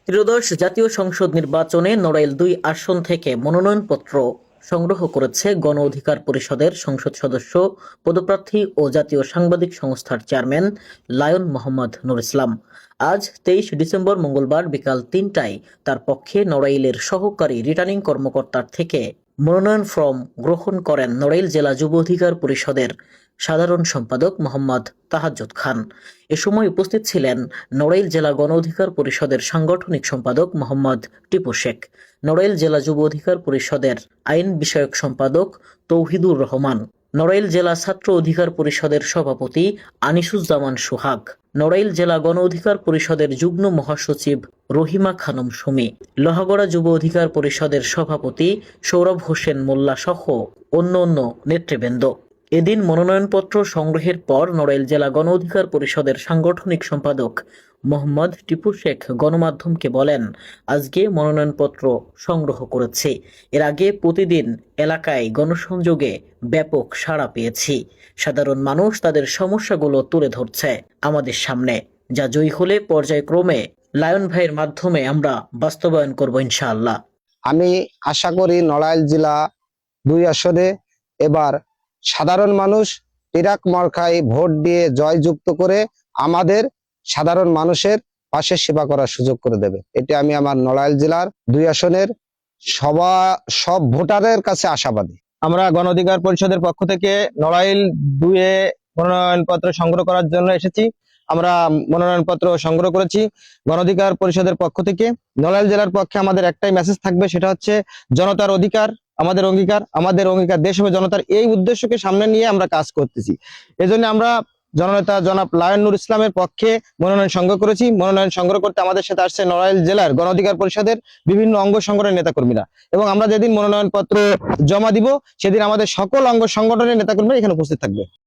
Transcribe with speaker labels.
Speaker 1: ত্রয়োদশ জাতীয় সংসদ নির্বাচনে নড়াইল ২ আসন থেকে মনোনয়নপত্র সংগ্রহ করেছে গণ অধিকার পরিষদের সংসদ সদস্য পদপ্রার্থী ও জাতীয় সাংবাদিক সংস্থার চেয়ারম্যান লায়ন মোহাম্মদ নুর ইসলাম। আজ ২৩ ডিসেম্বর মঙ্গলবার বিকাল ৩টায় তার পক্ষে নড়াইলের সহকারী রিটার্নিং কর্মকর্তার থেকে মনোনয়ন ফর্ম গ্রহণ করেন নড়াইল জেলা যুব অধিকার পরিষদের সাধারণ সম্পাদক মোহাম্মদ তাহাজ্জুদ খান। এ সময় উপস্থিত ছিলেন নড়াইল জেলা গণ অধিকার পরিষদের সাংগঠনিক সম্পাদক মোহাম্মদ টিপু শেখ, নড়াইল জেলা যুব অধিকার পরিষদের আইন বিষয়ক সম্পাদক তৌহিদুর রহমান, নড়াইল জেলা ছাত্র অধিকার পরিষদের সভাপতি আনিসুজ্জামান সোহাগ, নড়াইল জেলা গণ অধিকার পরিষদের যুগ্ম মহাসচিব রহিমা খানম সুমি, লোহাগড়া যুব অধিকার পরিষদের সভাপতি সৌরভ হোসেন মোল্লা সহ অন্য নেতৃবৃন্দ। এদিন মনোনয়নপত্র সংগ্রহের পর নড়াইল জেলা গণ অধিকার পরিষদের সাংগঠনিক সম্পাদক মোহাম্মদ টিপু শেখ গণমাধ্যমকে বলেন, আজকে মনোনয়নপত্র সংগ্রহ করেছি। এর আগে প্রতিদিন এলাকায় গণসংযোগে ব্যাপক সাড়া পেয়েছি। সাধারণ মানুষ তাদের সমস্যাগুলো তুলে ধরছে আমাদের সামনে, যা জয়ী হলে পর্যায়ক্রমে লায়ন ভাইয়ের মাধ্যমে আমরা বাস্তবায়ন করব ইনশাআল্লাহ।
Speaker 2: আমি আশা করি নড়াইল জেলা ২ আসনে এবার সাধারণ মানুষ ইরাক মার্কায় ভোট দিয়ে জয়যুক্ত করে আমাদের সাধারণ মানুষের পাশে সেবা করার সুযোগ করে দেবে। এটি আমি আমার নড়াইল জেলার ২ আসনের সব ভোটারের কাছে আশাবাদী।
Speaker 3: আমরা গণ অধিকার পরিষদের পক্ষ থেকে নড়াইল ২-এ মনোনয়নপত্র সংগ্রহ করার জন্য এসেছি। আমরা মনোনয়নপত্র সংগ্রহ করেছি গণ অধিকার পরিষদের পক্ষ থেকে। নড়াইল জেলার পক্ষে আমাদের একটাই মেসেজ থাকবে, সেটা হচ্ছে জনতার অধিকার আমাদের অঙ্গীকার, আমাদের অঙ্গীকার দেশ হবে জনতার। এই উদ্দেশ্যকে সামনে নিয়ে আমরা কাজ করতেছি। এজন্য আমরা জননেতা জনাব লায়ন নুর ইসলামের পক্ষে মনোনয়ন সংগ্রহ করেছি। মনোনয়ন সংগ্রহ করতে আমাদের সাথে আসছে নড়াইল জেলার গণ অধিকার পরিষদের বিভিন্ন অঙ্গ সংগঠনের নেতাকর্মীরা, এবং আমরা যেদিন মনোনয়নপত্র জমা দিব সেদিন আমাদের সকল অঙ্গ সংগঠনের নেতাকর্মীরা এখানে উপস্থিত থাকবে।